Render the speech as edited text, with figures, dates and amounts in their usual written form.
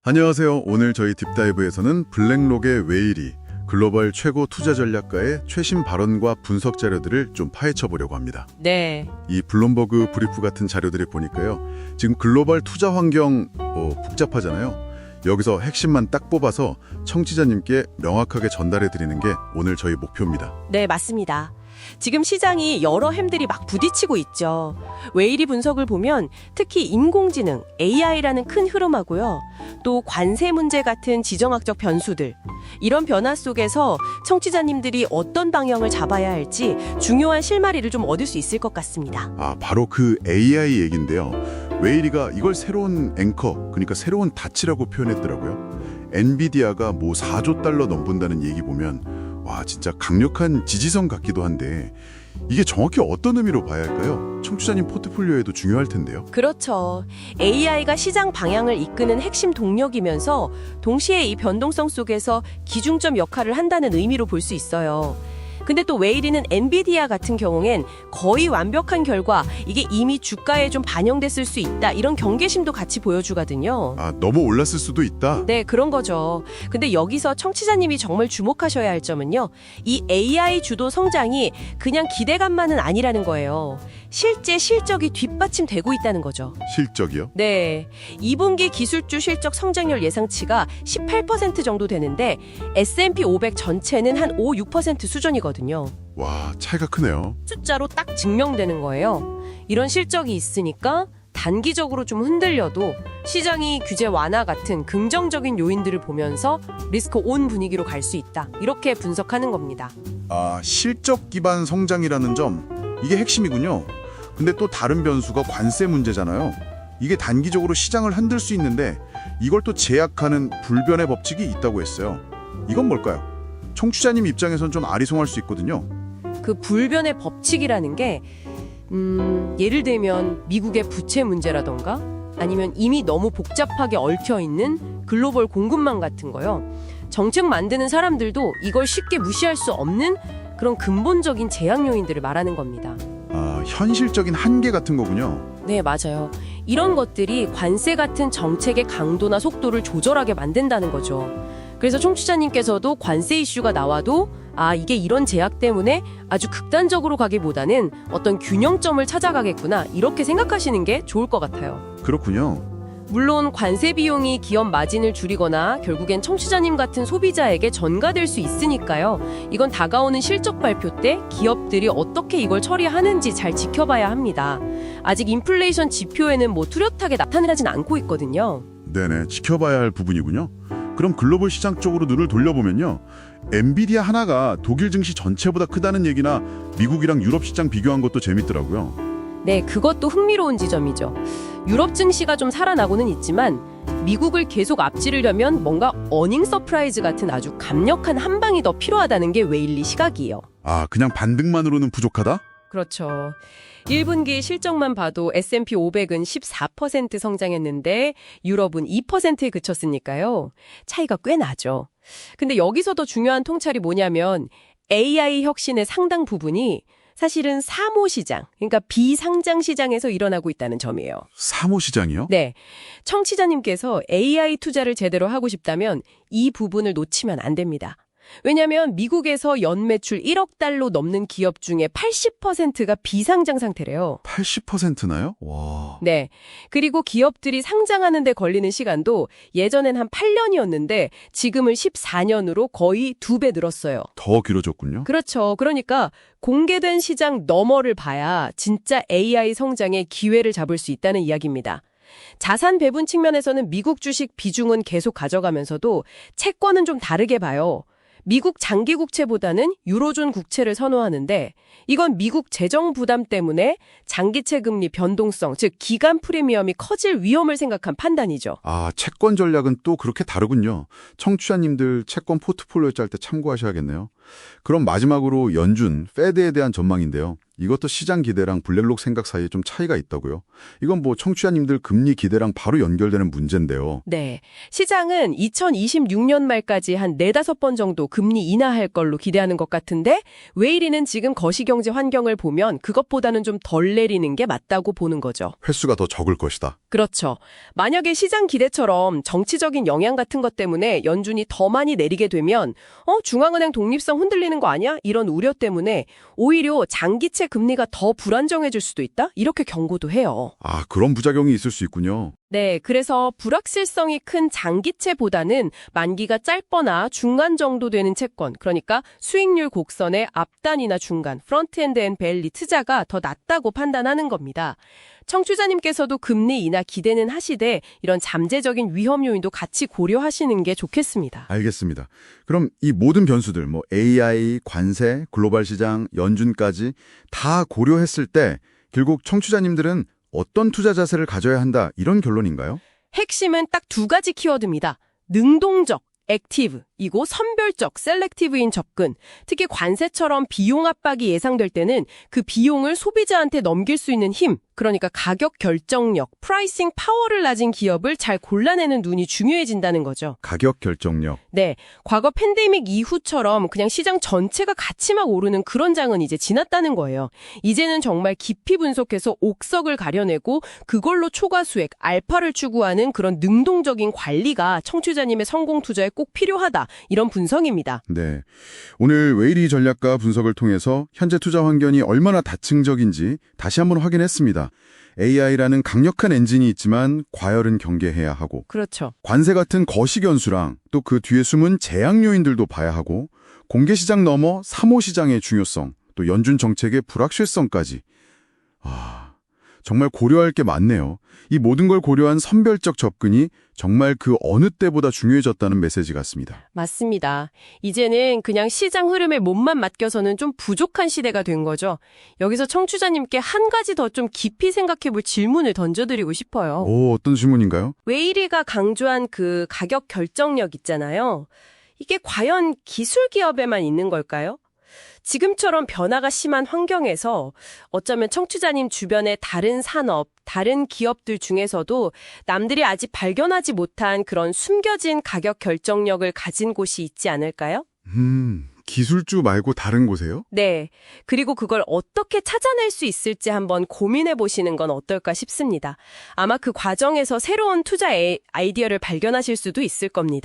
안녕하세요. 오늘 저희 딥다이브에서는 블랙록의 웨일이 글로벌 최고 투자 전략가의 최신 발언과 분석 자료들을 좀 파헤쳐 보려고 합니다. 네, 이 블룸버그 브리프 같은 자료들을 보니까요. 지금 글로벌 투자 환경 복잡하잖아요. 여기서 핵심만 딱 뽑아서 청취자님께 명확하게 전달해 드리는 게 오늘 저희 목표입니다. 네, 맞습니다. 지금 시장이 여러 햄들이 막 부딪히고 있죠. 웨일이 분석을 보면 특히 인공지능, AI라는 큰 흐름하고요. 또 관세 문제 같은 지정학적 변수들. 이런 변화 속에서 청취자님들이 어떤 방향을 잡아야 할지 중요한 실마리를 좀 얻을 수 있을 것 같습니다. 바로 그 AI 얘기인데요. 웨일이가 이걸 새로운 앵커, 그러니까 새로운 닻이라고 표현했더라고요. 엔비디아가 뭐 4조 달러 넘본다는 얘기 보면 와, 진짜 강력한 지지선 같기도 한데 이게 정확히 어떤 의미로 봐야 할까요? 청취자님 포트폴리오에도 중요할 텐데요. 그렇죠. AI가 시장 방향을 이끄는 핵심 동력이면서 동시에 이 변동성 속에서 기중점 역할을 한다는 의미로 볼 수 있어요. 근데 또 웨일이는 엔비디아 같은 경우엔 거의 완벽한 결과 이게 이미 주가에 좀 반영됐을 수 있다 이런 경계심도 같이 보여주거든요. 너무 올랐을 수도 있다. 네, 그런 거죠. 근데 여기서 청취자님이 정말 주목하셔야 할 점은요. 이 AI 주도 성장이 그냥 기대감만은 아니라는 거예요. 실제 실적이 뒷받침되고 있다는 거죠. 실적이요? 네, 2분기 기술주 실적 성장률 예상치가 18% 정도 되는데 S&P 500 전체는 한 5, 6% 수준이거든요. 와, 차이가 크네요. 숫자로 딱 증명되는 거예요. 이런 실적이 있으니까 단기적으로 좀 흔들려도 시장이 규제 완화 같은 긍정적인 요인들을 보면서 리스크 온 분위기로 갈 수 있다. 이렇게 분석하는 겁니다. 실적 기반 성장이라는 점, 이게 핵심이군요. 근데 또 다른 변수가 관세 문제잖아요. 이게 단기적으로 시장을 흔들 수 있는데 이걸 또 제약하는 불변의 법칙이 있다고 했어요. 이건 뭘까요? 청취자님 입장에선 좀 아리송할 수 있거든요. 그 불변의 법칙이라는 게 예를 들면 미국의 부채 문제라던가 아니면 이미 너무 복잡하게 얽혀있는 글로벌 공급망 같은 거요. 정책 만드는 사람들도 이걸 쉽게 무시할 수 없는 그런 근본적인 제약 요인들을 말하는 겁니다. 현실적인 한계 같은 거군요. 네, 맞아요. 이런 것들이 관세 같은 정책의 강도나 속도를 조절하게 만든다는 거죠. 그래서 청취자님께서도 관세 이슈가 나와도 이게 이런 제약 때문에 아주 극단적으로 가기보다는 어떤 균형점을 찾아가겠구나 이렇게 생각하시는 게 좋을 것 같아요. 그렇군요. 물론 관세 비용이 기업 마진을 줄이거나 결국엔 청취자님 같은 소비자에게 전가될 수 있으니까요. 이건 다가오는 실적 발표 때 기업들이 어떻게 이걸 처리하는지 잘 지켜봐야 합니다. 아직 인플레이션 지표에는 뭐 뚜렷하게 나타나진 않고 있거든요. 네네, 지켜봐야 할 부분이군요. 그럼 글로벌 시장 쪽으로 눈을 돌려보면요. 엔비디아 하나가 독일 증시 전체보다 크다는 얘기나 미국이랑 유럽 시장 비교한 것도 재밌더라고요. 네, 그것도 흥미로운 지점이죠. 유럽 증시가 좀 살아나고는 있지만 미국을 계속 앞지르려면 뭔가 어닝 서프라이즈 같은 아주 강력한 한 방이 더 필요하다는 게 웨일리 시각이에요. 그냥 반등만으로는 부족하다? 그렇죠. 1분기 실적만 봐도 S&P 500은 14% 성장했는데 유럽은 2%에 그쳤으니까요. 차이가 꽤 나죠. 근데 여기서 더 중요한 통찰이 뭐냐면 AI 혁신의 상당 부분이 사실은 사모시장, 그러니까 비상장 시장에서 일어나고 있다는 점이에요. 사모시장이요? 네. 청취자님께서 AI 투자를 제대로 하고 싶다면 이 부분을 놓치면 안 됩니다. 왜냐하면 미국에서 연매출 1억 달러 넘는 기업 중에 80%가 비상장 상태래요. 80%나요? 와. 네. 그리고 기업들이 상장하는 데 걸리는 시간도 예전엔 한 8년이었는데 지금은 14년으로 거의 2배 늘었어요. 더 길어졌군요. 그렇죠. 그러니까 공개된 시장 너머를 봐야 진짜 AI 성장의 기회를 잡을 수 있다는 이야기입니다. 자산 배분 측면에서는 미국 주식 비중은 계속 가져가면서도 채권은 좀 다르게 봐요. 미국 장기 국채보다는 유로존 국채를 선호하는데 이건 미국 재정 부담 때문에 장기채 금리 변동성, 즉 기간 프리미엄이 커질 위험을 생각한 판단이죠. 채권 전략은 또 그렇게 다르군요. 청취자님들 채권 포트폴리오 짤 때 참고하셔야겠네요. 그럼 마지막으로 연준, 페드에 대한 전망인데요. 이것도 시장 기대랑 블랙록 생각 사이에 좀 차이가 있다고요? 이건 뭐 청취자님들 금리 기대랑 바로 연결되는 문제인데요. 네. 시장은 2026년 말까지 한 4-5번 정도 금리 인하할 걸로 기대하는 것 같은데 웨이리는 지금 거시경제 환경을 보면 그것보다는 좀 덜 내리는 게 맞다고 보는 거죠. 횟수가 더 적을 것이다. 그렇죠. 만약에 시장 기대처럼 정치적인 영향 같은 것 때문에 연준이 더 많이 내리게 되면 중앙은행 독립성 흔들리는 거 아니야? 이런 우려 때문에 오히려 장기채 금리가 더 불안정해질 수도 있다? 이렇게 경고도 해요. 아, 그런 부작용이 있을 수 있군요. 네, 그래서 불확실성이 큰 장기채보다는 만기가 짧거나 중간 정도 되는 채권, 그러니까 수익률 곡선의 앞단이나 중간, 프런트엔드 앤 밸리 트자가 더 낫다고 판단하는 겁니다. 청취자님께서도 금리 인하 기대는 하시되 이런 잠재적인 위험 요인도 같이 고려하시는 게 좋겠습니다. 알겠습니다. 그럼 이 모든 변수들, 뭐 AI, 관세, 글로벌 시장, 연준까지 다 고려했을 때 결국 청취자님들은 어떤 투자 자세를 가져야 한다 이런 결론인가요? 핵심은 딱 2가지 키워드입니다. 능동적, 액티브, 이고 선별적, 셀렉티브인 접근. 특히 관세처럼 비용 압박이 예상될 때는 그 비용을 소비자한테 넘길 수 있는 힘, 그러니까 가격 결정력, 프라이싱 파워를 가진 기업을 잘 골라내는 눈이 중요해진다는 거죠. 가격 결정력. 네, 과거 팬데믹 이후처럼 그냥 시장 전체가 같이 막 오르는 그런 장은 이제 지났다는 거예요. 이제는 정말 깊이 분석해서 옥석을 가려내고 그걸로 초과 수익, 알파를 추구하는 그런 능동적인 관리가 청취자님의 성공 투자에 꼭 필요하다. 이런 분석입니다. 네. 오늘 웨이리 전략가 분석을 통해서 현재 투자 환경이 얼마나 다층적인지 다시 한번 확인했습니다. AI라는 강력한 엔진이 있지만 과열은 경계해야 하고 그렇죠. 관세 같은 거시견수랑 또 그 뒤에 숨은 재앙 요인들도 봐야 하고 공개시장 넘어 사모시장의 중요성 또 연준 정책의 불확실성까지 정말 고려할 게 많네요. 이 모든 걸 고려한 선별적 접근이 정말 그 어느 때보다 중요해졌다는 메시지 같습니다. 맞습니다. 이제는 그냥 시장 흐름에 몸만 맡겨서는 좀 부족한 시대가 된 거죠. 여기서 청취자님께 한 가지 더 좀 깊이 생각해 볼 질문을 던져드리고 싶어요. 오, 어떤 질문인가요? 웨이리가 강조한 그 가격 결정력 있잖아요. 이게 과연 기술 기업에만 있는 걸까요? 지금처럼 변화가 심한 환경에서 어쩌면 청취자님 주변의 다른 산업, 다른 기업들 중에서도 남들이 아직 발견하지 못한 그런 숨겨진 가격 결정력을 가진 곳이 있지 않을까요? 기술주 말고 다른 곳에요? 네. 그리고 그걸 어떻게 찾아낼 수 있을지 한번 고민해 보시는 건 어떨까 싶습니다. 아마 그 과정에서 새로운 투자 아이디어를 발견하실 수도 있을 겁니다.